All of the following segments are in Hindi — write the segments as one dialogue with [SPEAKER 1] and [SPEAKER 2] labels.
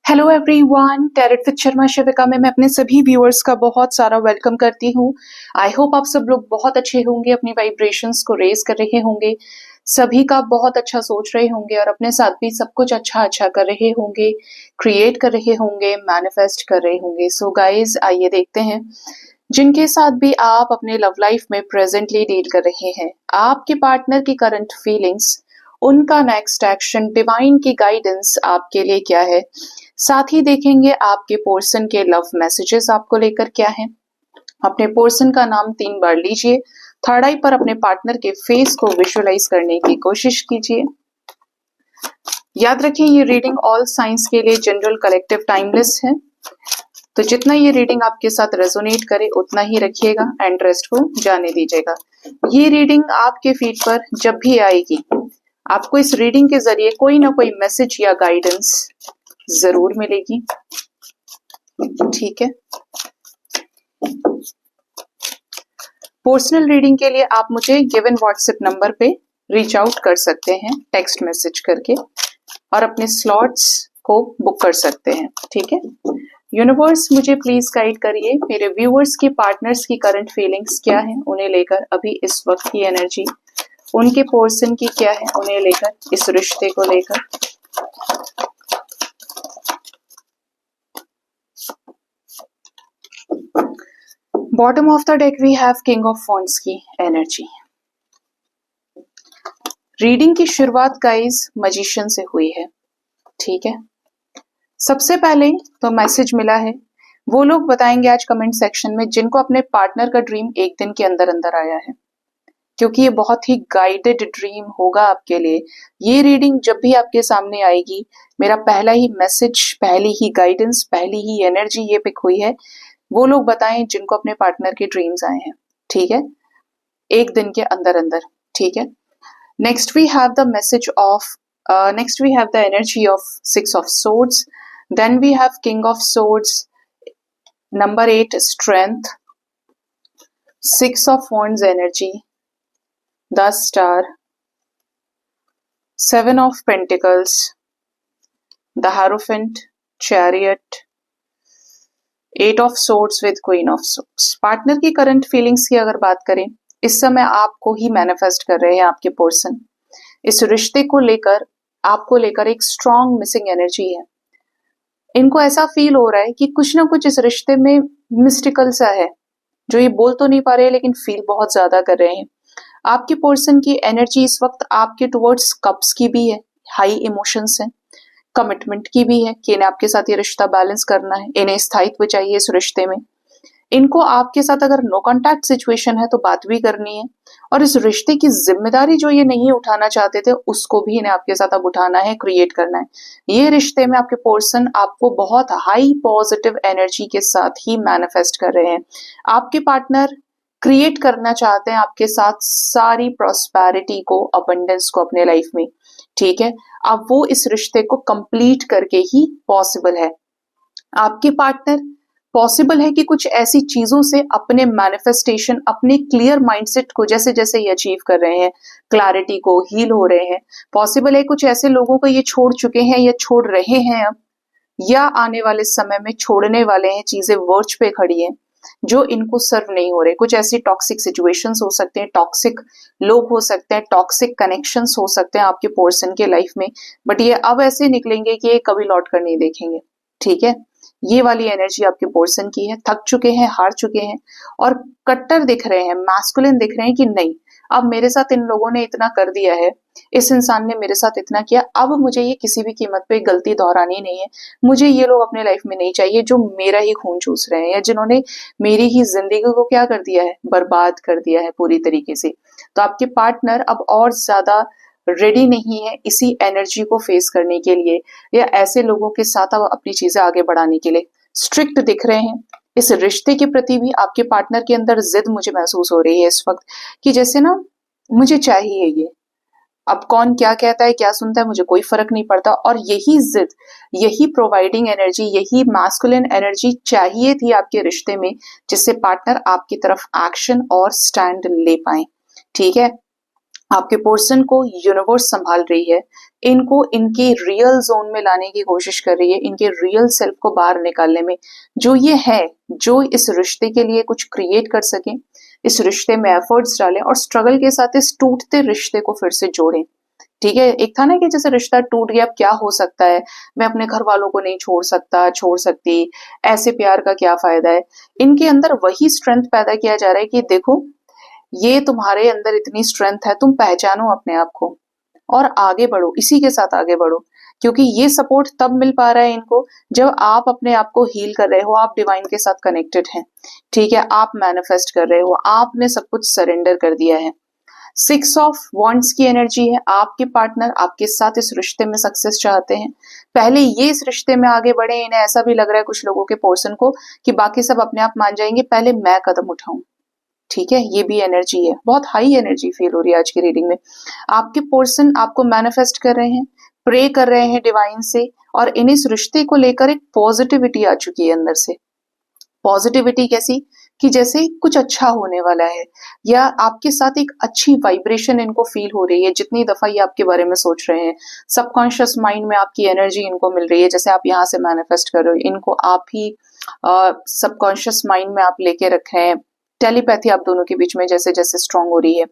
[SPEAKER 1] Hello everyone, tarot with Sharma Shivika में मैं अपने सभी व्यूअर्स का बहुत सारा वेलकम करती हूँ। आई होप आप सब लोग बहुत अच्छे होंगे, अपनी वाइब्रेशंस को रेज कर रहे होंगे, सभी का बहुत अच्छा सोच रहे होंगे और अपने साथ भी सब कुछ अच्छा अच्छा कर रहे होंगे, क्रिएट कर रहे होंगे, मैनिफेस्ट कर रहे होंगे। सो गाइज, आइए देखते हैं जिनके साथ भी आप अपने लव लाइफ में प्रेजेंटली डील कर रहे हैं, आपके पार्टनर की करंट फीलिंग्स, उनका नेक्स्ट एक्शन, डिवाइन की गाइडेंस आपके लिए क्या है। साथ ही देखेंगे आपके पर्सन के लव मैसेजेस आपको लेकर क्या है। अपने पर्सन का नाम 3 बार लीजिए, थर्ड आई पर अपने पार्टनर के फेस को विजुअलाइज करने की कोशिश कीजिए। याद रखें, ये रीडिंग ऑल साइंस के लिए जनरल, कलेक्टिव, टाइमलेस है, तो जितना ये रीडिंग आपके साथ रेजोनेट करे उतना ही रखिएगा एंड रेस्ट को जाने दीजिएगा। ये रीडिंग आपके फीड पर जब भी आएगी, आपको इस रीडिंग के जरिए कोई ना कोई मैसेज या गाइडेंस जरूर मिलेगी, ठीक है। पर्सनल रीडिंग के लिए आप मुझे गिवन व्हाट्सएप नंबर पे रीच आउट कर सकते हैं टेक्स्ट मैसेज करके, और अपने स्लॉट्स को बुक कर सकते हैं, ठीक है। यूनिवर्स, मुझे प्लीज गाइड करिए, मेरे व्यूअर्स की, पार्टनर्स की करंट फीलिंग्स क्या है, उन्हें लेकर अभी इस वक्त की एनर्जी, उनके पर्सन की क्या है, उन्हें लेकर, इस रिश्ते को लेकर। Bottom of the deck we have king of wands की एनर्जी। रीडिंग की शुरुआत गाइस मैजिशियन से हुई है, ठीक है। सबसे पहले तो मैसेज मिला है, वो लोग बताएंगे आज कमेंट सेक्शन में जिनको अपने पार्टनर का ड्रीम एक दिन के अंदर अंदर आया है, क्योंकि ये बहुत ही गाइडेड ड्रीम होगा आपके लिए। ये रीडिंग जब भी आपके सामने आएगी, मेरा पहला ही मैसेज, पहली ही गाइडेंस, पहली ही एनर्जी ये पिक हुई है, वो लोग बताएं जिनको अपने पार्टनर के ड्रीम्स आए हैं, ठीक है, एक दिन के अंदर अंदर, ठीक है। Next we have the message of, next we have the energy of 6 of swords, then we have king of swords, number 8 strength, 6 of wands energy, the star, 7 of pentacles, the hierophant, chariot, 8 of swords with queen of swords. Partner की करंट फीलिंग्स की अगर बात करें, इस समय आपको ही मैनिफेस्ट कर रहे हैं आपके पर्सन। इस रिश्ते को लेकर, आपको लेकर एक स्ट्रॉन्ग मिसिंग एनर्जी है। इनको ऐसा फील हो रहा है कि कुछ ना कुछ इस रिश्ते में मिस्टिकल सा है, जो ये बोल तो नहीं पा रहे लेकिन फील बहुत ज्यादा कर रहे हैं। आपके पर्सन की एनर्जी इस वक्त आपके टुवर्ड्स कप्स की भी है, हाई इमोशंस है, कमिटमेंट की भी है कि इन्हें आपके साथ ये रिश्ता बैलेंस करना है, इन्हें स्थायित्व चाहिए इस रिश्ते में। इनको आपके साथ अगर नो कांटेक्ट सिचुएशन है तो बात भी करनी है, और इस रिश्ते की जिम्मेदारी जो ये नहीं उठाना चाहते थे उसको भी इन्हें आपके साथ अब उठाना है, क्रिएट करना है। ये रिश्ते में आपके पर्सन आपको बहुत हाई पॉजिटिव एनर्जी के साथ ही मैनिफेस्ट कर रहे हैं। आपके पार्टनर क्रिएट करना चाहते हैं आपके साथ सारी प्रॉस्पेरिटी को, अबंडेंस को अपने लाइफ में, ठीक है। अब वो इस रिश्ते को कंप्लीट करके ही पॉसिबल है। आपके पार्टनर पॉसिबल है कि कुछ ऐसी चीजों से अपने मैनिफेस्टेशन, अपने क्लियर माइंडसेट को जैसे जैसे ये अचीव कर रहे हैं, क्लैरिटी को, हील हो रहे हैं। पॉसिबल है कुछ ऐसे लोगों को ये छोड़ चुके हैं या छोड़ रहे हैं अब, या आने वाले समय में छोड़ने वाले हैं, चीजें वर्ज पे खड़ी हैं जो इनको सर्व नहीं हो रहे। कुछ ऐसी टॉक्सिक सिचुएशंस हो सकते हैं, टॉक्सिक लोग हो सकते हैं, टॉक्सिक कनेक्शंस हो सकते हैं आपके पर्सन के लाइफ में, बट ये अब ऐसे निकलेंगे कि ये कभी लौट कर नहीं देखेंगे, ठीक है। ये वाली एनर्जी आपके पर्सन की है। थक चुके हैं, हार चुके हैं और कट्टर दिख रहे हैं, मैस्कुलिन दिख रहे हैं कि नहीं, अब मेरे साथ इन लोगों ने इतना कर दिया है, इस इंसान ने मेरे साथ इतना किया, अब मुझे ये किसी भी कीमत पे गलती दोहरानी नहीं है। मुझे ये लोग अपने लाइफ में नहीं चाहिए जो मेरा ही खून चूस रहे हैं, या जिन्होंने मेरी ही जिंदगी को क्या कर दिया है, बर्बाद कर दिया है पूरी तरीके से। तो आपके पार्टनर अब और ज्यादा रेडी नहीं है इसी एनर्जी को फेस करने के लिए, या ऐसे लोगों के साथ अब अपनी चीजें आगे बढ़ाने के लिए स्ट्रिक्ट दिख रहे हैं। इस रिश्ते के प्रति भी आपके पार्टनर के अंदर जिद मुझे महसूस हो रही है इस वक्त, कि जैसे ना मुझे चाहिए ये, अब कौन क्या कहता है, क्या सुनता है, मुझे कोई फर्क नहीं पड़ता। और यही जिद, यही प्रोवाइडिंग एनर्जी, यही मैस्कुलिन एनर्जी चाहिए थी आपके रिश्ते में, जिससे पार्टनर आपकी तरफ एक्शन और स्टैंड ले पाए, ठीक है। आपके पर्सन को यूनिवर्स संभाल रही है, इनको इनके रियल जोन में लाने की कोशिश कर रही है, इनके रियल सेल्फ को बाहर निकालने में, जो ये है, जो इस रिश्ते के लिए कुछ क्रिएट कर सके, इस रिश्ते में एफर्ट्स डालें और स्ट्रगल के साथ इस टूटते रिश्ते को फिर से जोड़ें। ठीक है, एक था ना कि जैसे रिश्ता टूट गया, अब क्या हो सकता है, मैं अपने घर वालों को नहीं छोड़ सकता, छोड़ सकती, ऐसे प्यार का क्या फायदा है। इनके अंदर वही स्ट्रेंथ पैदा किया जा रहा है कि देखो, ये तुम्हारे अंदर इतनी स्ट्रेंथ है, तुम पहचानो अपने आप को और आगे बढ़ो, इसी के साथ आगे बढ़ो, क्योंकि ये सपोर्ट तब मिल पा रहा है इनको जब आप अपने आप को हील कर रहे हो, आप डिवाइन के साथ कनेक्टेड हैं। ठीक है, आप मैनिफेस्ट कर रहे हो, आपने सब कुछ सरेंडर कर दिया है। 6 ऑफ वॉन्ड्स की एनर्जी है, आपके पार्टनर आपके साथ इस रिश्ते में सक्सेस चाहते हैं, पहले ये इस रिश्ते में आगे बढ़े। इन्हें ऐसा भी लग रहा है कुछ लोगों के पर्सन को कि बाकी सब अपने आप मान जाएंगे, पहले मैं कदम उठाऊं। ठीक है, ये भी एनर्जी है, बहुत हाई एनर्जी फील हो रही है आज की रीडिंग में। आपके पर्सन आपको मैनिफेस्ट कर रहे हैं, प्रे कर रहे हैं डिवाइन से, और इन इस रिश्ते को लेकर एक पॉजिटिविटी आ चुकी है अंदर से। पॉजिटिविटी कैसी, कि जैसे कुछ अच्छा होने वाला है, या आपके साथ एक अच्छी वाइब्रेशन इनको फील हो रही है जितनी दफा ये आपके बारे में सोच रहे हैं। सबकॉन्शियस माइंड में आपकी एनर्जी इनको मिल रही है, जैसे आप यहाँ से मैनिफेस्ट कर रहे हो, इनको आप ही सबकॉन्शियस माइंड में आप लेके रख रहे हैं। टेलीपैथी आप दोनों के बीच में जैसे जैसे स्ट्रांग हो रही है,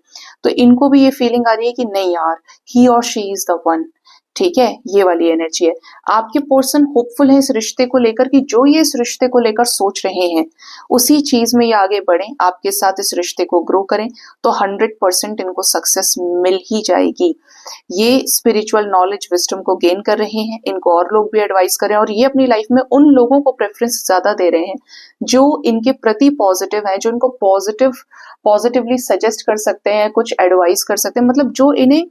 [SPEAKER 1] तो इनको भी ये फीलिंग आ रही है कि नहीं यार, ही और शी इज द वन। ठीक है, ये वाली एनर्जी है। आपके पर्सन होपफुल है इस रिश्ते को लेकर, कि जो ये इस रिश्ते को लेकर सोच रहे हैं उसी चीज में ये आगे बढ़े, आपके साथ इस रिश्ते को ग्रो करें, तो 100% इनको सक्सेस मिल ही जाएगी। ये स्पिरिचुअल नॉलेज विजडम को गेन कर रहे हैं, इनको और लोग भी एडवाइस करें, और ये अपनी लाइफ में उन लोगों को प्रेफरेंस ज्यादा दे रहे हैं जो इनके प्रति पॉजिटिव है, जो इनको पॉजिटिवली सजेस्ट कर सकते हैं, कुछ एडवाइस कर सकते हैं, मतलब जो इन्हें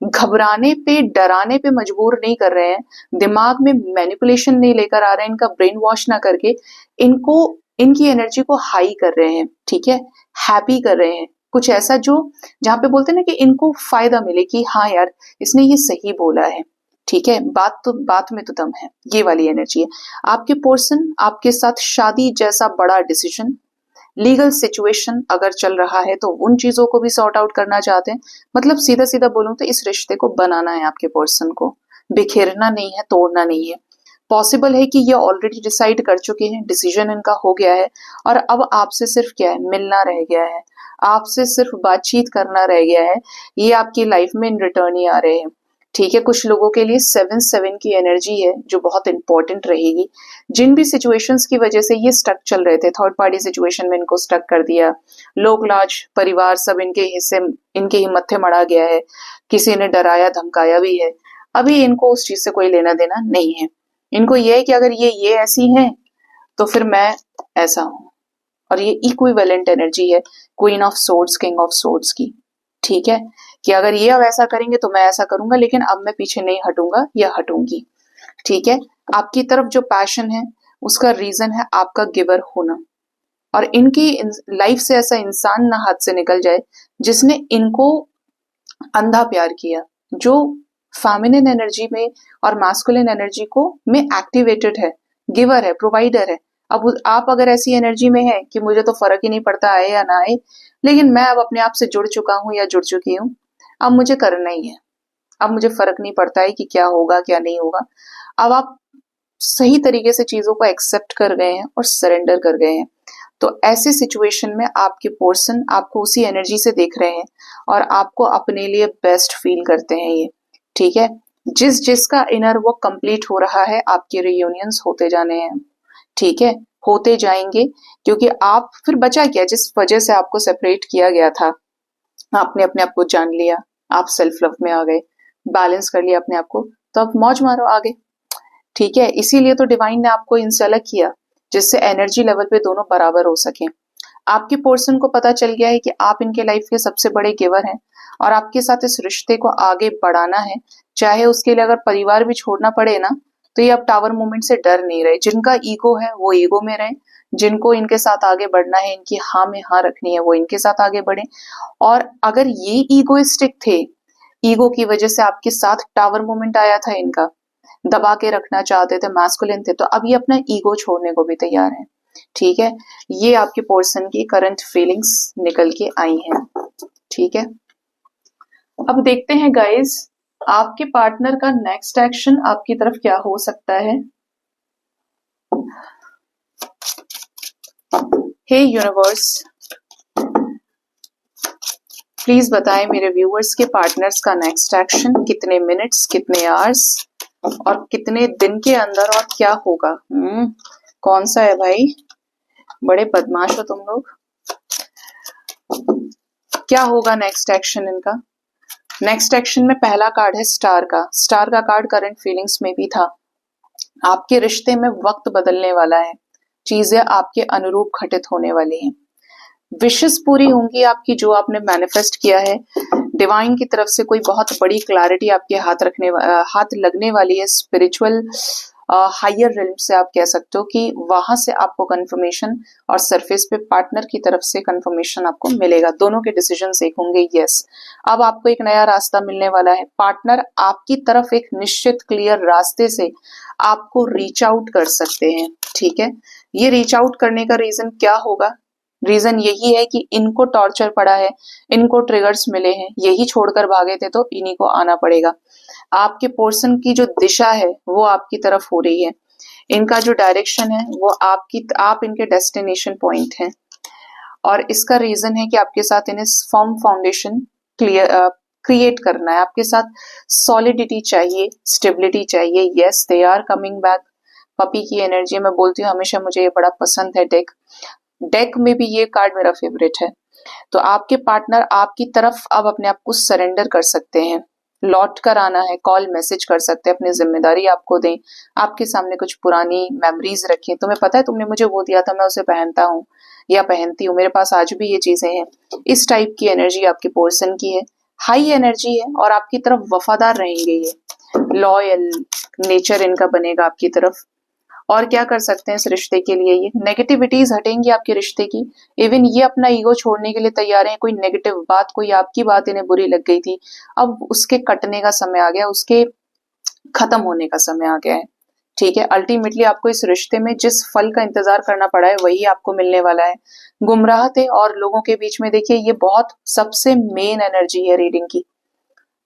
[SPEAKER 1] घबराने पे डराने पे मजबूर नहीं कर रहे हैं, दिमाग में मैनिपुलेशन नहीं लेकर आ रहे हैं, इनका ब्रेन वॉश ना करके इनको इनकी एनर्जी को हाई कर रहे हैं। ठीक है, हैप्पी कर रहे हैं, कुछ ऐसा जो जहां पे बोलते हैं ना कि इनको फायदा मिले कि हाँ यार, इसने ये सही बोला है। ठीक है, बात में तो दम है, ये वाली एनर्जी है। आपके पर्सन आपके साथ शादी जैसा बड़ा डिसीजन, लीगल सिचुएशन अगर चल रहा है तो उन चीजों को भी सॉर्ट आउट करना चाहते हैं। मतलब सीधा सीधा बोलूं तो इस रिश्ते को बनाना है आपके पर्सन को, बिखेरना नहीं है, तोड़ना नहीं है। पॉसिबल है कि ये ऑलरेडी डिसाइड कर चुके हैं, डिसीजन इनका हो गया है, और अब आपसे सिर्फ क्या है, मिलना रह गया है, आपसे सिर्फ बातचीत करना रह गया है। ये आपकी लाइफ में इन रिटर्न ही आ रहे हैं। ठीक है, कुछ लोगों के लिए 7-7 की एनर्जी है जो बहुत इंपॉर्टेंट रहेगी। जिन भी सिचुएशंस की वजह से ये स्टक चल रहे थे, थर्ड पार्टी सिचुएशन में इनको स्टक कर दिया, लोग लाज परिवार सब इनके ही मत्थे मड़ा गया है, किसी ने डराया धमकाया भी है, अभी इनको उस चीज से कोई लेना देना नहीं है। इनको ये है कि अगर ये ऐसी है तो फिर मैं ऐसा हूं, और ये इक्विवेलेंट एनर्जी है queen of swords king of swords की। ठीक है, कि अगर ये अब ऐसा करेंगे तो मैं ऐसा करूंगा, लेकिन अब मैं पीछे नहीं हटूंगा या हटूंगी। ठीक है, आपकी तरफ जो पैशन है उसका रीजन है आपका गिवर होना, और इनकी लाइफ से ऐसा इंसान ना हाथ से निकल जाए जिसने इनको अंधा प्यार किया, जो फेमिनिन एनर्जी में और मैस्कुलिन एनर्जी को में एक्टिवेटेड है, गिवर है, प्रोवाइडर है। अब आप अगर ऐसी एनर्जी में है कि मुझे तो फर्क ही नहीं पड़ता आए या ना आए, लेकिन मैं अब अपने आप से जुड़ चुका हूं या जुड़ चुकी हूं, अब मुझे करना ही है, अब मुझे फर्क नहीं पड़ता है कि क्या होगा क्या नहीं होगा। अब आप सही तरीके से चीजों को एक्सेप्ट कर गए हैं और सरेंडर कर गए हैं, तो ऐसे सिचुएशन में आपके पर्सन आपको उसी एनर्जी से देख रहे हैं और आपको अपने लिए बेस्ट फील करते हैं ये। ठीक है, जिसका इनर वर्क कंप्लीट हो रहा है, आपके रियूनियंस होते जाने हैं। ठीक है, होते जाएंगे, क्योंकि आप फिर बचा क्या, जिस वजह से आपको सेपरेट किया गया था, आपने अपने आप को जान लिया, आप सेल्फ लव में आ गए, बैलेंस कर लिया अपने आप को, तो अब मौज मारो आगे। ठीक है, इसीलिए तो डिवाइन ने आपको इनसे अलग किया, जिससे एनर्जी लेवल पे दोनों बराबर हो सके। आपके पर्सन को पता चल गया है कि आप इनके लाइफ के सबसे बड़े गिवर हैं, और आपके साथ इस रिश्ते को आगे बढ़ाना है, चाहे उसके लिए अगर परिवार भी छोड़ना पड़े ना, तो ये अब टावर मूवमेंट से डर नहीं रहे। जिनका ईगो है वो ईगो में रहे, जिनको इनके साथ आगे बढ़ना है, इनकी हाँ में हाँ रखनी है, वो इनके साथ आगे बढ़े। और अगर ये ईगोइस्टिक थे, ईगो की वजह से आपके साथ टावर मूवमेंट आया था, इनका दबा के रखना चाहते थे, मैस्कुलिन थे, तो अब ये अपना ईगो छोड़ने को भी तैयार है। ठीक है, ये आपके पर्सन की करंट फीलिंग्स निकल के आई हैं। ठीक है, अब देखते हैं गाइस, आपके पार्टनर का नेक्स्ट एक्शन आपकी तरफ क्या हो सकता है। हे यूनिवर्स, प्लीज बताएं मेरे व्यूअर्स के पार्टनर्स का नेक्स्ट एक्शन कितने मिनट्स, कितने आवर्स और कितने दिन के अंदर और क्या होगा। कौन सा है भाई, बड़े बदमाश हो तुम लोग। क्या होगा नेक्स्ट एक्शन इनका। नेक्स्ट एक्शन में पहला कार्ड है स्टार का। स्टार का कार्ड करंट फीलिंग्स में भी था। आपके रिश्ते में वक्त बदलने वाला है, चीजें आपके अनुरूप घटित होने वाली हैं, विशेष पूरी होंगी आपकी जो आपने मैनिफेस्ट किया है। डिवाइन की तरफ से कोई बहुत बड़ी क्लैरिटी आपके हाथ लगने वाली है। स्पिरिचुअल हायर रिल्म से आप कह सकते हो कि वहां से आपको कंफर्मेशन और सरफेस पे पार्टनर की तरफ से कंफर्मेशन आपको मिलेगा। दोनों के डिसीजंस एक होंगे। यस, अब आपको एक नया रास्ता मिलने वाला है। पार्टनर आपकी तरफ एक निश्चित क्लियर रास्ते से आपको रीच आउट कर सकते हैं। ठीक है, ये रीच आउट करने का रीजन क्या होगा। रीजन यही है कि इनको टॉर्चर पड़ा है, इनको ट्रिगर्स मिले हैं, यही छोड़कर भागे थे तो इन्हीं को आना पड़ेगा। आपके पोर्शन की जो दिशा है वो आपकी तरफ हो रही है, इनका जो डायरेक्शन है वो आप इनके डेस्टिनेशन पॉइंट हैं। और इसका रीजन है कि आपके साथ इन्हें फर्म फाउंडेशन क्रिएट करना है, आपके साथ सॉलिडिटी चाहिए, स्टेबिलिटी चाहिए। Yes, they are coming back. Puppy की एनर्जी मैं बोलती हूँ हमेशा, मुझे ये बड़ा पसंद है। डेक में भी ये कार्ड मेरा फेवरेट है। तो आपके पार्टनर आपकी तरफ अब अपने आप को सरेंडर कर सकते हैं, लौट कर आना है, कॉल मैसेज कर सकते हैं, अपनी जिम्मेदारी आपको दें, आपके सामने कुछ पुरानी मेमोरीज रखें। तुम्हें पता है तुमने मुझे वो दिया था, मैं उसे पहनता हूँ या पहनती हूँ, मेरे पास आज भी ये चीजें हैं। इस टाइप की एनर्जी आपके पर्सन की है, हाई एनर्जी है और आपकी तरफ वफादार रहेंगे। ये लॉयल नेचर इनका बनेगा आपकी तरफ। और क्या कर सकते हैं इस रिश्ते के लिए, ये नेगेटिविटीज हटेंगी आपके रिश्ते की। इवन ये अपना ईगो छोड़ने के लिए तैयार हैं। कोई नेगेटिव बात, कोई आपकी बात इन्हें बुरी लग गई थी, अब उसके कटने का समय आ गया, उसके खत्म होने का समय आ गया है। ठीक है, अल्टीमेटली आपको इस रिश्ते में जिस फल का इंतजार करना पड़ा है वही आपको मिलने वाला है। गुमराह थे और लोगों के बीच में, देखिए ये बहुत सबसे मेन एनर्जी है रीडिंग की।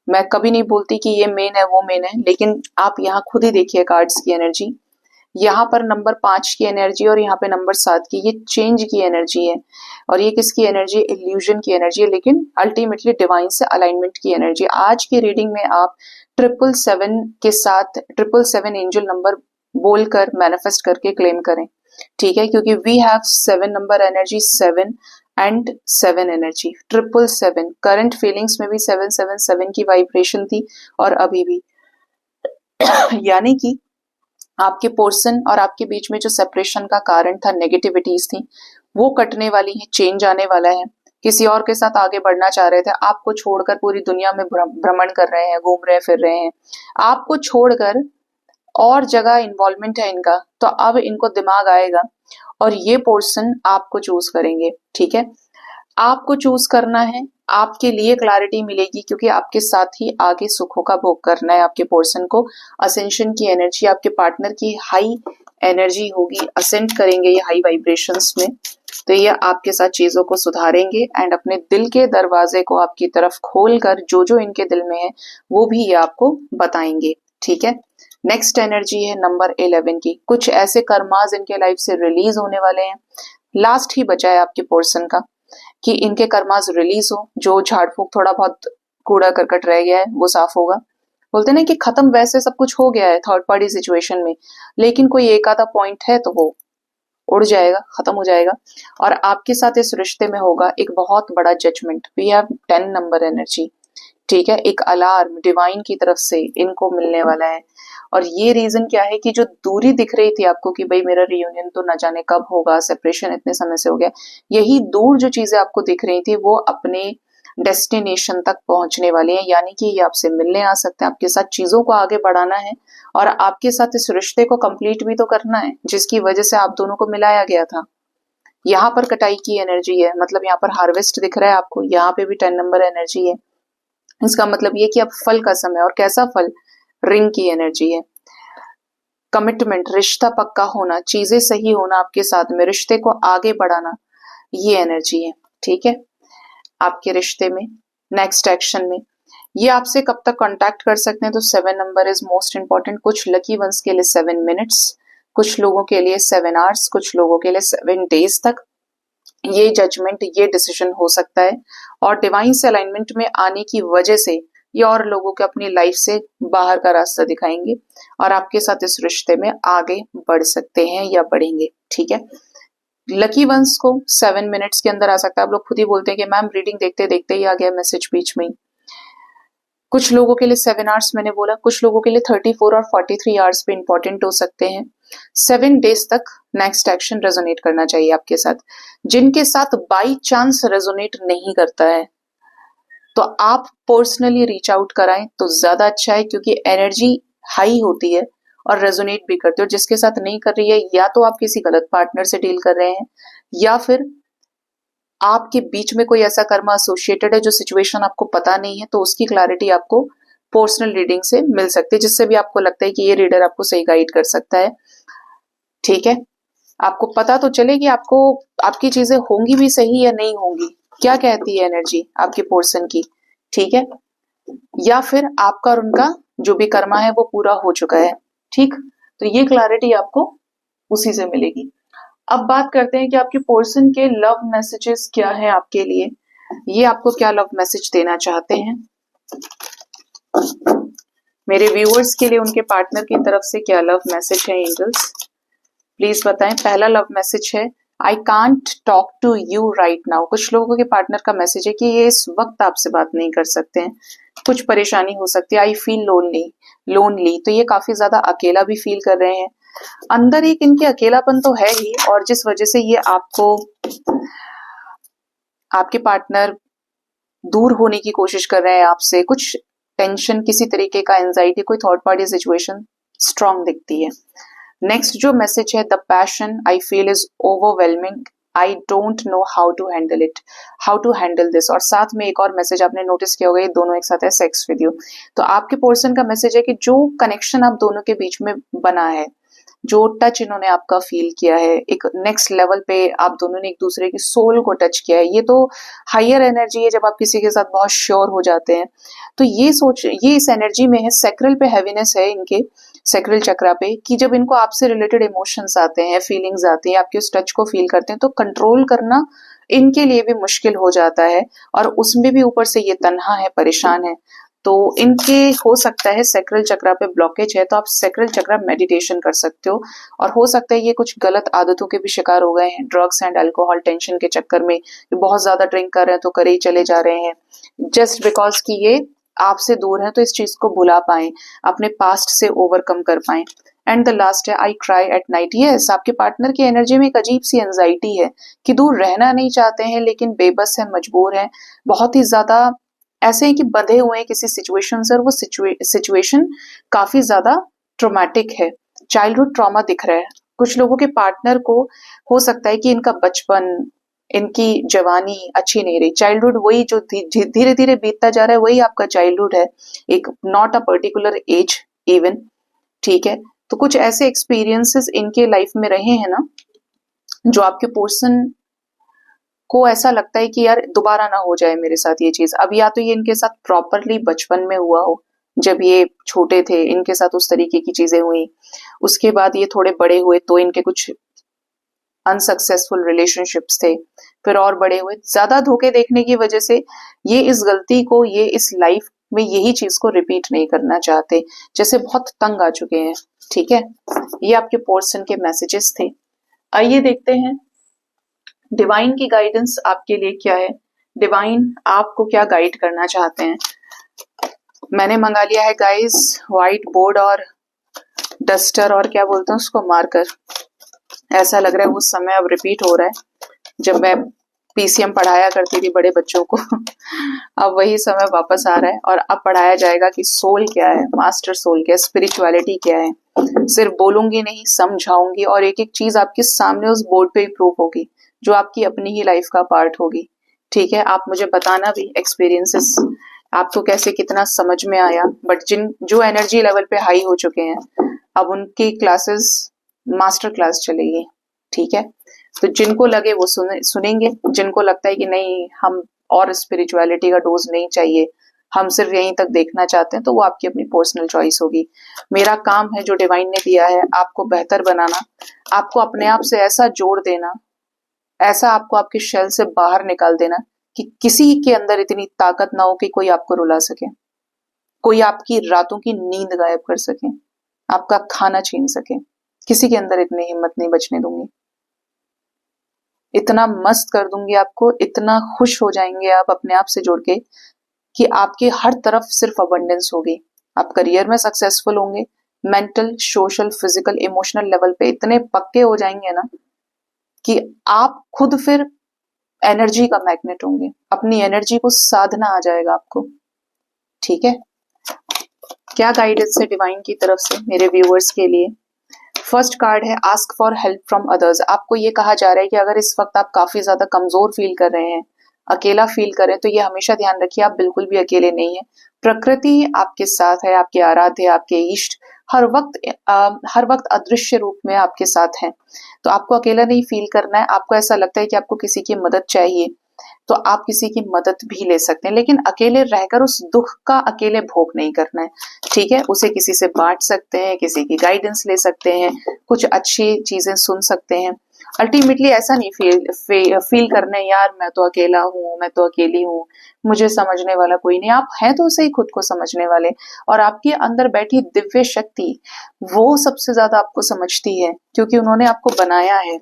[SPEAKER 1] मैं कभी नहीं बोलती कि ये मेन है वो मेन है, लेकिन आप यहाँ खुद ही देखिए कार्ड्स की एनर्जी। यहाँ पर नंबर 5 की एनर्जी और यहाँ पे नंबर 7 की, ये चेंज की एनर्जी है। और ये किसकी एनर्जी है, इल्यूजन की एनर्जी है, लेकिन अल्टीमेटली डिवाइन से अलाइनमेंट की एनर्जी। आज की रीडिंग में आप 777 के साथ 777 एंजल नंबर बोलकर मैनिफेस्ट करके क्लेम करें। ठीक है, क्योंकि we have 7 number energy, 7 and 7 energy, 777। Current feelings में भी 777 की वाइब्रेशन थी और अभी भी यानी कि आपके पोर्सन और आपके बीच में जो सेपरेशन का कारण था, नेगेटिविटीज थी, वो कटने वाली है, चेंज आने वाला है। किसी और के साथ आगे बढ़ना चाह रहे थे, आपको छोड़कर पूरी दुनिया में भ्रमण कर रहे हैं, घूम रहे फिर रहे हैं, आपको छोड़कर और जगह इन्वॉल्वमेंट है इनका, तो अब इनको दिमाग आएगा और ये पोर्सन आपको चूज करेंगे। ठीक है, आपको चूज करना है, आपके लिए क्लैरिटी मिलेगी, क्योंकि आपके साथ ही आगे सुखों का भोग करना है आपके पोर्सन को। असेंशन की एनर्जी आपके पार्टनर की हाई एनर्जी होगी, असेंड करेंगे ये हाई वाइब्रेशंस में, तो ये आपके साथ चीजों को सुधारेंगे एंड अपने दिल के दरवाजे को आपकी तरफ खोलकर जो जो इनके दिल में है वो भी ये आपको बताएंगे। ठीक है, नेक्स्ट एनर्जी है नंबर 11 की। कुछ ऐसे कर्माज इनके लाइफ से रिलीज होने वाले हैं, लास्ट ही बचा है आपके पोर्सन का कि इनके कर्मास रिलीज हो, जो झाड़ फूक थोड़ा बहुत कूड़ा करकट रह गया है वो साफ होगा। बोलते ना कि खत्म वैसे सब कुछ हो गया है थर्ड पार्टी सिचुएशन में, लेकिन कोई एक आधा पॉइंट है तो वो उड़ जाएगा, खत्म हो जाएगा। और आपके साथ इस रिश्ते में होगा एक बहुत बड़ा judgement. We have 10 number energy. ठीक है, एक अलार्म डिवाइन की तरफ से इनको मिलने वाला है। और ये रीजन क्या है कि जो दूरी दिख रही थी आपको कि भाई मेरा रियूनियन तो न जाने कब होगा, सेपरेशन इतने समय से हो गया, यही दूर जो चीजें आपको दिख रही थी वो अपने डेस्टिनेशन तक पहुंचने वाली है। यानी कि ये आपसे मिलने आ सकते हैं, आपके साथ चीजों को आगे बढ़ाना है और आपके साथ इस रिश्ते को कंप्लीट भी तो करना है जिसकी वजह से आप दोनों को मिलाया गया था। यहाँ पर कटाई की एनर्जी है, मतलब यहाँ पर हार्वेस्ट दिख रहा है आपको, यहाँ पे भी 10 नंबर एनर्जी है। इसका मतलब ये कि अब फल का समय, और कैसा फल, रिंग की एनर्जी है। कमिटमेंट, रिश्ता पक्का होना, चीजें सही होना आपके साथ में, रिश्ते को आगे बढ़ाना, ये एनर्जी है। ठीक है, आपके रिश्ते में नेक्स्ट एक्शन में ये आपसे कब तक कांटेक्ट कर सकते हैं, तो 7 नंबर इज मोस्ट इंपॉर्टेंट। कुछ लकी वंस के लिए 7 मिनट्स, कुछ लोगों के लिए 7 आवर्स, कुछ लोगों के लिए 7 डेज तक ये जजमेंट, ये डिसीजन हो सकता है। और डिवाइन से अलाइनमेंट में आने की वजह से ये और लोगों को अपनी लाइफ से बाहर का रास्ता दिखाएंगे और आपके साथ इस रिश्ते में आगे बढ़ सकते हैं या बढ़ेंगे। ठीक है, लकी वंस को 7 मिनट्स के अंदर आ सकता है। आप लोग खुद ही बोलते हैं कि मैम रीडिंग देखते देखते ही आ गया मैसेज बीच में ही। कुछ लोगों के लिए 7 आवर्स मैंने बोला, कुछ लोगों के लिए 34 और 43 आवर्स भी इंपॉर्टेंट हो सकते हैं। 7 डेज तक नेक्स्ट एक्शन रेजोनेट करना चाहिए आपके साथ। जिनके साथ बाई चांस रेजोनेट नहीं करता है तो आप पर्सनली रीच आउट कराएं तो ज्यादा अच्छा है, क्योंकि एनर्जी हाई होती है और रेजोनेट भी करते हो। जिसके साथ नहीं कर रही है, या तो आप किसी गलत पार्टनर से डील कर रहे हैं, या फिर आपके बीच में कोई ऐसा कर्मा एसोसिएटेड है जो सिचुएशन आपको पता नहीं है, तो उसकी क्लैरिटी आपको पर्सनल रीडिंग से मिल सकती है, जिससे भी आपको लगता है कि ये रीडर आपको सही गाइड कर सकता है। ठीक है, आपको पता तो चले कि आपको आपकी चीजें होंगी भी सही या नहीं होंगी, क्या कहती है एनर्जी आपके पर्सन की। ठीक है, या फिर आपका और उनका जो भी कर्मा है वो पूरा हो चुका है। ठीक, तो ये क्लैरिटी आपको उसी से मिलेगी। अब बात करते हैं कि आपके पर्सन के लव मैसेजेस क्या है आपके लिए, ये आपको क्या लव मैसेज देना चाहते हैं। मेरे व्यूअर्स के लिए उनके पार्टनर की तरफ से क्या लव मैसेज है एंजल्स, प्लीज बताएं। पहला लव मैसेज है, I can't talk to you right now. कुछ लोगों के पार्टनर का मैसेज है कि ये इस वक्त आपसे बात नहीं कर सकते हैं, कुछ परेशानी हो सकती है। आई फील लोनली, तो ये काफी ज्यादा अकेला भी फील कर रहे हैं। अंदर एक इनके अकेलापन तो है ही, और जिस वजह से ये आपको, आपके पार्टनर दूर होने की कोशिश कर रहे हैं आपसे। कुछ टेंशन, किसी तरीके का एंजाइटी, कोई थर्ड पार्टी सिचुएशन स्ट्रांग दिखती है। नेक्स्ट जो मैसेज है, the passion I feel is overwhelming, I don't know how to handle this. और साथ में एक और मैसेज आपने नोटिस किया होगा, ये दोनों एक साथ है, सेक्स विद यू। तो आपके पर्सन का मैसेज है कि जो कनेक्शन आप दोनों के बीच में बना है, जो टच इन्होंने आपका फील किया है, एक नेक्स्ट लेवल पे आप दोनों ने एक दूसरे की सोल को टच किया है, ये तो हायर एनर्जी है जब आप किसी के साथ बहुत श्योर हो जाते हैं। तो ये इस एनर्जी में है। सैक्रल पे हैवीनेस है इनके, सैक्रल चक्रा पे, कि जब इनको आपसे रिलेटेड इमोशंस आते हैं, फीलिंग्स आती हैं, आपके उस टच को फील करते हैं, तो कंट्रोल करना इनके लिए भी मुश्किल हो जाता है। और उसमें भी ऊपर से ये तन्हा है, परेशान है, तो इनके हो सकता है सैक्रल चक्रा पे ब्लॉकेज है। तो आप सैक्रल चक्रा मेडिटेशन कर सकते हो। और हो सकता है ये कुछ गलत आदतों के भी शिकार हो गए हैं, ड्रग्स एंड अल्कोहल, टेंशन के चक्कर में ये बहुत ज्यादा ड्रिंक कर रहे हैं, तो करे ही चले जा रहे हैं, जस्ट बिकॉज कि ये आपसे दूर है, तो इस चीज को भुला पाए, अपने पास्ट से ओवरकम कर पाए। एंड द लास्ट है, I cry at night. Yes, आपके पार्टनर की एनर्जी में एक अजीब सी एंजाइटी है कि दूर रहना नहीं चाहते हैं, लेकिन बेबस है, मजबूर है, बहुत ही ज्यादा ऐसे हैं कि बंधे हुए हैं किसी सिचुएशन से, और वो सिचुएशन काफी ज्यादा ट्रोमैटिक है, चाइल्डहुड ट्रॉमा दिख रहा है। कुछ लोगों के पार्टनर को हो सकता है कि इनका बचपन, इनकी जवानी अच्छी नहीं रही, चाइल्डहुड वही जो धीरे धीरे बीतता जा रहा है, वही आपका चाइल्डहुड है, एक not a particular age even. ठीक है, तो कुछ ऐसे एक्सपीरियंसेस इनके लाइफ में रहे हैं ना, जो आपके पर्सन को ऐसा लगता है कि यार दोबारा ना हो जाए मेरे साथ ये चीज। अब या तो ये इनके साथ प्रॉपरली बचपन में हुआ हो, जब ये छोटे थे इनके साथ उस तरीके की चीजें हुई, उसके बाद ये थोड़े बड़े हुए तो इनके कुछ अनसक्सेसफुल रिलेशनशिप्स थे, फिर और बड़े हुए, ज्यादा धोखे देखने की वजह से ये इस गलती को, ये इस लाइफ में यही चीज को रिपीट नहीं करना चाहते, जैसे बहुत तंग आ चुके हैं। ठीक है, ये आपके पर्सन के मैसेजेस थे। आइए देखते हैं डिवाइन की गाइडेंस आपके लिए क्या है, डिवाइन आपको क्या गाइड करना चाहते हैं। मैंने मंगा लिया है गाइस व्हाइट बोर्ड और डस्टर, और क्या बोलते हैं उसको, मार्कर। ऐसा लग रहा है वो समय अब रिपीट हो रहा है जब मैं पीसीएम पढ़ाया करती थी बड़े बच्चों को अब वही समय वापस आ रहा है, और अब पढ़ाया जाएगा कि सोल क्या है, मास्टर सोल क्या है, स्पिरिचुअलिटी क्या है। सिर्फ बोलूंगी नहीं, समझाऊंगी, और एक एक चीज आपके सामने उस बोर्ड पे ही प्रूफ होगी, जो आपकी अपनी ही लाइफ का पार्ट होगी। ठीक है, आप मुझे बताना भी एक्सपीरियंसेस आपको कैसे, कितना समझ में आया। बट जो एनर्जी लेवल पे हाई हो चुके हैं, अब उनकी क्लासेस मास्टर क्लास चलेगी। ठीक है, तो जिनको लगे वो सुनेंगे, जिनको लगता है कि नहीं हम और स्पिरिचुअलिटी का डोज नहीं चाहिए, हम सिर्फ यहीं तक देखना चाहते हैं, तो वो आपकी अपनी पर्सनल चॉइस होगी। मेरा काम है जो डिवाइन ने दिया है आपको बेहतर बनाना, आपको अपने आप से ऐसा जोड़ देना, ऐसा आपको आपके शेल से बाहर निकाल देना कि किसी के अंदर इतनी ताकत ना हो कि कोई आपको रुला सके, कोई आपकी रातों की नींद गायब कर सके, आपका खाना छीन सके। किसी के अंदर इतनी हिम्मत नहीं बचने दूंगी। इतना मस्त कर दूंगी आपको, इतना खुश हो जाएंगे आप अपने आप से जुड़ के कि आपके हर तरफ सिर्फ अबंडेंस होगी। आप करियर में सक्सेसफुल होंगे, mental, social, physical, emotional level पे इतने पक्के हो जाएंगे ना कि आप खुद फिर एनर्जी का मैग्नेट होंगे। अपनी एनर्जी को साधना आ जाएगा आपको। ठीक है, क्या गाइडेंस है डिवाइन की तरफ से मेरे व्यूअर्स के लिए? फर्स्ट कार्ड है ask for help from others. आपको ये कहा जा रहा है कि अगर इस वक्त आप काफी ज्यादा कमजोर फील कर रहे हैं, अकेला फील कर रहे हैं, तो ये हमेशा ध्यान रखिए आप बिल्कुल भी अकेले नहीं है। प्रकृति आपके साथ है, आपके आराध्य, आपके इष्ट हर वक्त अदृश्य रूप में आपके साथ हैं। तो आपको अकेला नहीं फील करना है। आपको ऐसा लगता है कि आपको किसी की मदद चाहिए, तो आप किसी की मदद भी ले सकते हैं, लेकिन अकेले रहकर उस दुख का अकेले भोग नहीं करना है। ठीक है, उसे किसी से बांट सकते हैं, किसी की गाइडेंस ले सकते हैं, कुछ अच्छी चीजें सुन सकते हैं। अल्टीमेटली ऐसा नहीं फील करना है यार मैं तो अकेला हूँ, मैं तो अकेली हूँ, मुझे समझने वाला कोई नहीं। आप हैं तो सही खुद को समझने वाले, और आपके अंदर बैठी दिव्य शक्ति वो सबसे ज्यादा आपको समझती है, क्योंकि उन्होंने आपको बनाया है।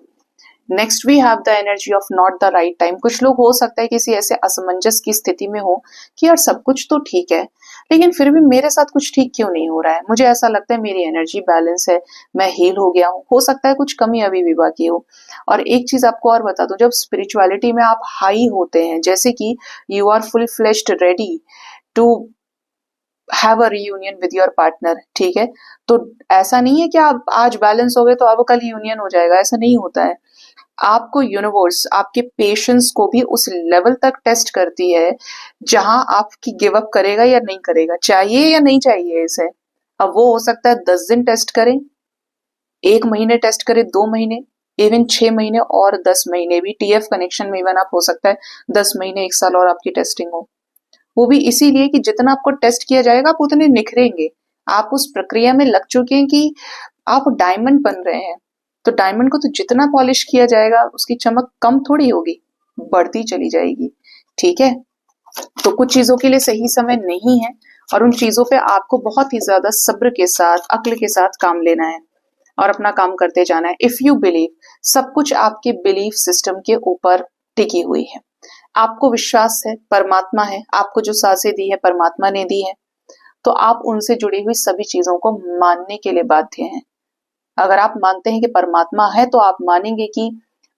[SPEAKER 1] Next we have the energy of not the right time. कुछ लोग हो सकता है किसी ऐसे असमंजस की स्थिति में हो कि यार सब कुछ तो ठीक है, लेकिन फिर भी मेरे साथ कुछ ठीक क्यों नहीं हो रहा है। मुझे ऐसा लगता है मेरी एनर्जी बैलेंस है, मैं हील हो गया हूँ, हो सकता है कुछ कमी अभी भी बाकी हो। और एक चीज आपको और बता दूं, जब स्पिरिचुअलिटी में आप हाई होते हैं, जैसे कि you are full fleshed ready to have a reunion with your partner, ठीक है, तो ऐसा नहीं है कि आप आज बैलेंस हो गए तो अब कल यूनियन हो जाएगा, ऐसा नहीं होता है। आपको यूनिवर्स आपके पेशेंस को भी उस लेवल तक टेस्ट करती है जहां आपकी गिव अप करेगा या नहीं करेगा, चाहिए या नहीं चाहिए इसे। अब वो हो सकता है 10 दिन टेस्ट करें, 1 महीने टेस्ट करें, 2 महीने, इवन 6 महीने और 10 महीने भी। टीएफ कनेक्शन में इवन आप हो सकता है 10 महीने, 1 साल और आपकी टेस्टिंग हो। वो भी इसीलिए कि जितना आपको टेस्ट किया जाएगा आप उतने निखरेंगे। आप उस प्रक्रिया में लग चुके हैं कि आप डायमंड बन रहे हैं, तो डायमंड को तो जितना पॉलिश किया जाएगा उसकी चमक कम थोड़ी होगी, बढ़ती चली जाएगी। ठीक है, तो कुछ चीजों के लिए सही समय नहीं है, और उन चीजों पे आपको बहुत ही ज्यादा सब्र के साथ, अक्ल के साथ काम लेना है और अपना काम करते जाना है। इफ यू बिलीव, सब कुछ आपके बिलीफ सिस्टम के ऊपर टिकी हुई है। आपको विश्वास है, परमात्मा है, आपको जो सांसें दी है परमात्मा ने दी है, तो आप उनसे जुड़ी हुई सभी चीजों को मानने के लिए बाध्य हैं। अगर आप मानते हैं कि परमात्मा है, तो आप मानेंगे कि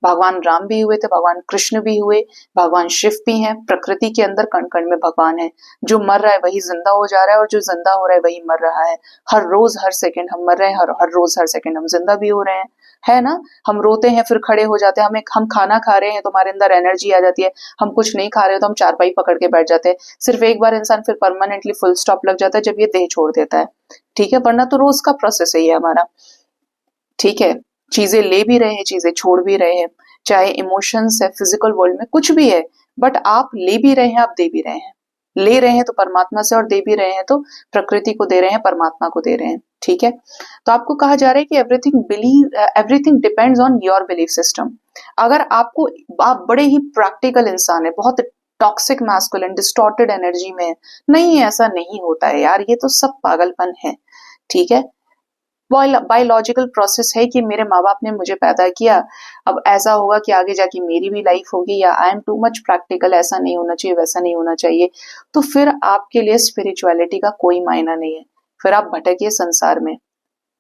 [SPEAKER 1] भगवान राम भी हुए थे, भगवान कृष्ण भी हुए, भगवान शिव भी हैं। प्रकृति के अंदर कण कण में भगवान है। जो मर रहा है वही जिंदा हो जा रहा है, और जो जिंदा हो रहा है वही मर रहा है। हर रोज हर सेकंड हम मर रहे हैं, हर रोज हर सेकंड हम जिंदा भी हो रहे हैं, है ना। हम रोते हैं फिर खड़े हो जाते हैं, हम खाना खा रहे हैं तो हमारे अंदर एनर्जी आ जाती है, हम कुछ नहीं खा रहे हो तो हम चारपाई पकड़ के बैठ जाते हैं। सिर्फ एक बार इंसान फिर परमानेंटली फुल स्टॉप लग जाता है जब ये देह छोड़ देता है। ठीक है, वरना तो रोज का प्रोसेस है ये हमारा। ठीक है, चीजें ले भी रहे हैं, चीजें छोड़ भी रहे हैं, चाहे इमोशंस है, फिजिकल वर्ल्ड में कुछ भी है, बट आप ले भी रहे हैं, आप दे भी रहे हैं। ले रहे हैं तो परमात्मा से, और दे भी रहे हैं तो प्रकृति को दे रहे हैं, परमात्मा को दे रहे हैं। ठीक है, तो आपको कहा जा रहा है कि everything depends on your belief system. अगर आप बड़े ही प्रैक्टिकल इंसान है, बहुत टॉक्सिक मैस्कुलिन डिस्टॉर्टेड एनर्जी में है, नहीं ऐसा नहीं होता है यार, ये तो सब पागलपन है। ठीक है, बायोलॉजिकल प्रोसेस है कि मेरे माँ बाप ने मुझे पैदा किया, अब ऐसा होगा कि आगे जाके मेरी भी लाइफ होगी, या I am too much practical, ऐसा नहीं होना चाहिए, वैसा नहीं होना चाहिए, तो फिर आपके लिए स्पिरिचुअलिटी का कोई मायना नहीं है। फिर आप भटकिए संसार में।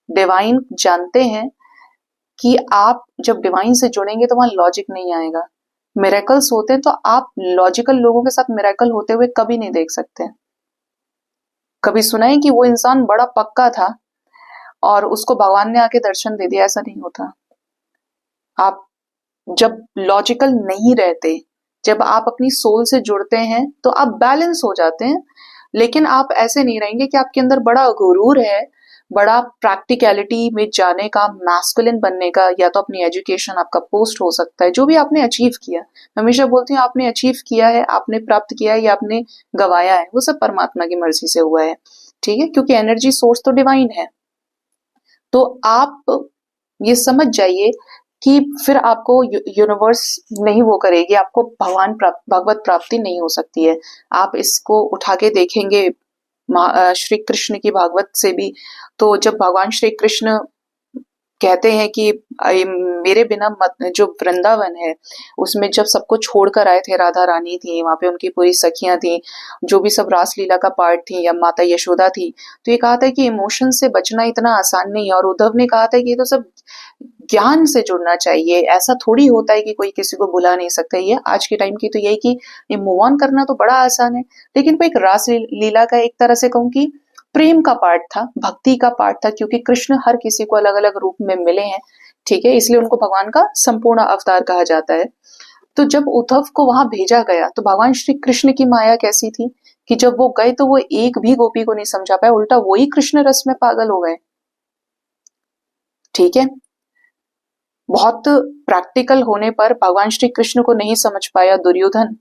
[SPEAKER 1] डिवाइन जानते हैं कि आप जब डिवाइन से जुड़ेंगे तो वहां लॉजिक नहीं आएगा। मिरेकल्स होते हैं तो आप लॉजिकल लोगों के साथ मिरेकल होते हुए कभी नहीं देख सकते। कभी सुना है कि वो इंसान बड़ा पक्का था और उसको भगवान ने आके दर्शन दे दिया, ऐसा नहीं होता। आप जब लॉजिकल नहीं रहते, जब आप अपनी सोल से जुड़ते हैं तो आप बैलेंस हो जाते हैं, लेकिन आप ऐसे नहीं रहेंगे कि आपके अंदर बड़ा गुरूर है, बड़ा प्रैक्टिकलिटी में जाने का, मैस्कुलिन बनने का, या तो अपनी एजुकेशन, आपका पोस्ट हो सकता है, जो भी आपने अचीव किया। मैं हमेशा बोलती हूँ आपने अचीव किया है, आपने प्राप्त किया है या आपने गवाया है, वो सब परमात्मा की मर्जी से हुआ है, ठीक है, क्योंकि एनर्जी सोर्स तो डिवाइन है। तो आप ये समझ जाइए कि फिर आपको यूनिवर्स नहीं वो करेगी, आपको भगवत प्राप्ति नहीं हो सकती है। आप इसको उठा के देखेंगे श्री कृष्ण की भागवत से भी, तो जब भगवान श्री कृष्ण कहते हैं कि मेरे बिना मत, जो वृंदावन है उसमें जब सबको छोड़कर आए थे, राधा रानी थी वहां पे, उनकी पूरी सखियां थी, जो भी सब रासलीला का पार्ट थी, या माता यशोदा थी, तो ये कहा था कि इमोशन से बचना इतना आसान नहीं है, और उद्धव ने कहा था कि ये तो सब ज्ञान से जुड़ना चाहिए, ऐसा थोड़ी होता है कि कोई किसी को भुला नहीं सकता। ये आज के टाइम की तो यही कि ये मूव ऑन करना तो बड़ा आसान है, लेकिन वो एक रास लीला का एक तरह से कहूँ कि प्रेम का पार्ट था, भक्ति का पार्ट था, क्योंकि कृष्ण हर किसी को अलग अलग रूप में मिले हैं, ठीक है, इसलिए उनको भगवान का संपूर्ण अवतार कहा जाता है। तो जब उद्धव को वहां भेजा गया तो भगवान श्री कृष्ण की माया कैसी थी कि जब वो गए तो वो एक भी गोपी को नहीं समझा पाए, उल्टा वही कृष्ण रस में पागल हो गए, ठीक है। बहुत प्रैक्टिकल होने पर भगवान श्री कृष्ण को नहीं समझ पाया दुर्योधन,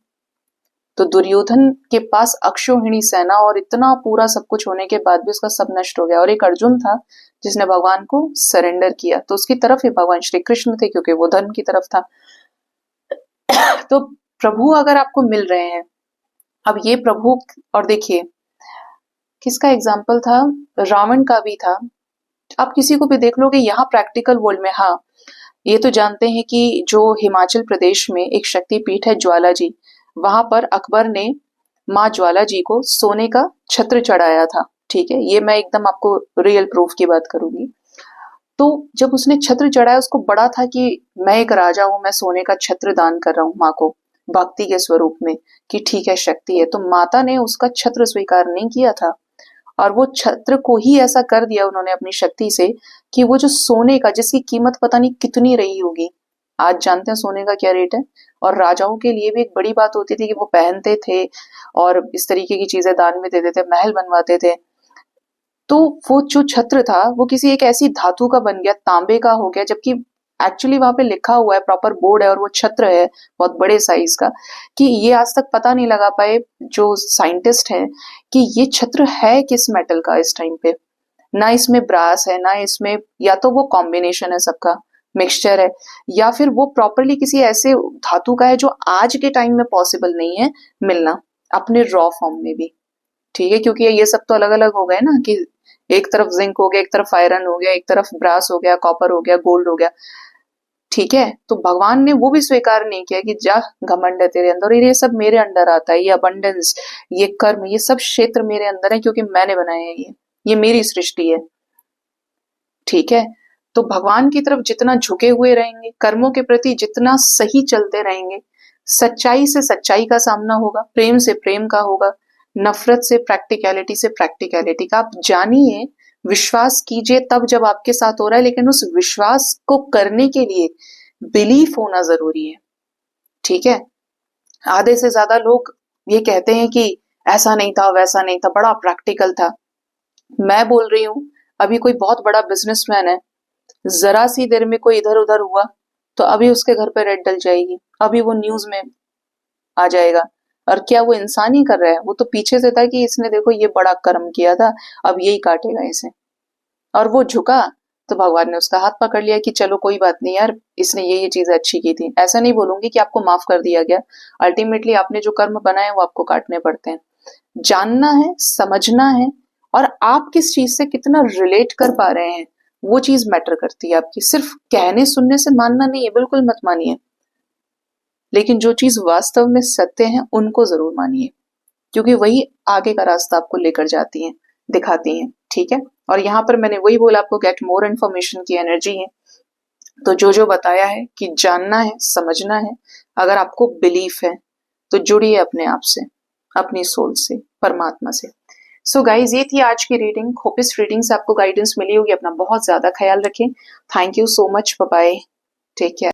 [SPEAKER 1] तो दुर्योधन के पास अक्षौहिणी सेना और इतना पूरा सब कुछ होने के बाद भी उसका सब नष्ट हो गया, और एक अर्जुन था जिसने भगवान को सरेंडर किया, तो उसकी तरफ ही भगवान श्री कृष्ण थे क्योंकि वो धर्म की तरफ था। तो प्रभु अगर आपको मिल रहे हैं, अब ये प्रभु, और देखिए किसका एग्जाम्पल था, रावण का भी था। आप किसी को भी देख लोगे यहाँ प्रैक्टिकल वर्ल्ड में, हाँ ये तो जानते हैं कि जो हिमाचल प्रदेश में एक शक्तिपीठ है ज्वाला जी, वहां पर अकबर ने माँ ज्वाला जी को सोने का छत्र चढ़ाया था, ठीक है, ये मैं एकदम आपको रियल प्रूफ की बात करूंगी। तो जब उसने छत्र चढ़ाया, उसको बड़ा था कि मैं एक राजा हूं, मैं सोने का छत्र दान कर रहा हूं माँ को भक्ति के स्वरूप में, कि ठीक है शक्ति है, तो माता ने उसका छत्र स्वीकार नहीं किया था, और वो छत्र को ही ऐसा कर दिया उन्होंने अपनी शक्ति से कि वो जो सोने का, जिसकी कीमत पता नहीं कितनी रही होगी, आज जानते हैं सोने का क्या रेट है, और राजाओं के लिए भी एक बड़ी बात होती थी कि वो पहनते थे और इस तरीके की चीजें दान में देते थे, महल बनवाते थे। तो वो जो छत्र था वो किसी एक ऐसी धातु का बन गया, तांबे का हो गया, जबकि एक्चुअली वहां पे लिखा हुआ है, प्रॉपर बोर्ड है, और वो छत्र है बहुत बड़े साइज का, कि ये आज तक पता नहीं लगा पाए जो साइंटिस्ट हैं कि ये छत्र है किस मेटल का इस टाइम पे, ना इसमें ब्रास है, ना इसमें, या तो वो कॉम्बिनेशन है सबका मिक्सचर है, या फिर वो प्रॉपरली किसी ऐसे धातु का है जो आज के टाइम में पॉसिबल नहीं है मिलना अपने रॉ फॉर्म में भी, ठीक है, क्योंकि ये सब तो अलग अलग हो गए ना, कि एक तरफ जिंक हो गया, एक तरफ आयरन हो गया, एक तरफ ब्रास हो गया, कॉपर हो गया, गोल्ड हो गया, ठीक है। तो भगवान ने वो भी स्वीकार नहीं किया कि जा घमंड है तेरे अंदर, ये सब मेरे अंडर आता है, ये अबंडेंस, ये कर्म, ये सब क्षेत्र मेरे अंदर है क्योंकि मैंने बनाए हैं, ये मेरी सृष्टि है, ठीक है। तो भगवान की तरफ जितना झुके हुए रहेंगे, कर्मों के प्रति जितना सही चलते रहेंगे, सच्चाई से सच्चाई का सामना होगा, प्रेम से प्रेम का होगा, नफरत से प्रैक्टिकलिटी से प्रैक्टिकलिटी का। आप जानिए, विश्वास कीजिए तब जब आपके साथ हो रहा है, लेकिन उस विश्वास को करने के लिए बिलीफ होना जरूरी है, ठीक है। आधे से ज्यादा लोग ये कहते हैं कि ऐसा नहीं था, वैसा नहीं था, बड़ा प्रैक्टिकल था। मैं बोल रही हूँ, अभी कोई बहुत बड़ा बिजनेसमैन है, जरा सी देर में कोई इधर उधर हुआ तो अभी उसके घर पे रेड डल जाएगी, अभी वो न्यूज में आ जाएगा। और क्या वो इंसान ही कर रहा है, वो तो पीछे से था कि इसने देखो ये बड़ा कर्म किया था, अब यही काटेगा इसे, और वो झुका तो भगवान ने उसका हाथ पकड़ लिया कि चलो कोई बात नहीं यार, इसने ये चीजें अच्छी की थी। ऐसा नहीं बोलूंगी कि आपको माफ कर दिया गया, अल्टीमेटली आपने जो कर्म बनाए वो आपको काटने पड़ते हैं। जानना है, समझना है, और आप किस चीज से कितना रिलेट कर पा रहे हैं वो चीज मैटर करती है आपकी। सिर्फ कहने सुनने से मानना नहीं है, बिल्कुल मत मानिए, लेकिन जो चीज वास्तव में सत्य है उनको जरूर मानिए, क्योंकि वही आगे का रास्ता आपको लेकर जाती हैं, दिखाती हैं, ठीक है। और यहाँ पर मैंने वही बोला, आपको गेट मोर इन्फॉर्मेशन की एनर्जी है, तो जो जो बताया है कि जानना है, समझना है, अगर आपको बिलीफ है तो जुड़िए अपने आप से, अपनी सोल से, परमात्मा से। सो गाइज, ये थी आज की रीडिंग। होप इस रीडिंग से आपको गाइडेंस मिली होगी। अपना बहुत ज्यादा ख्याल रखें। Thank you so much, bye bye, take care.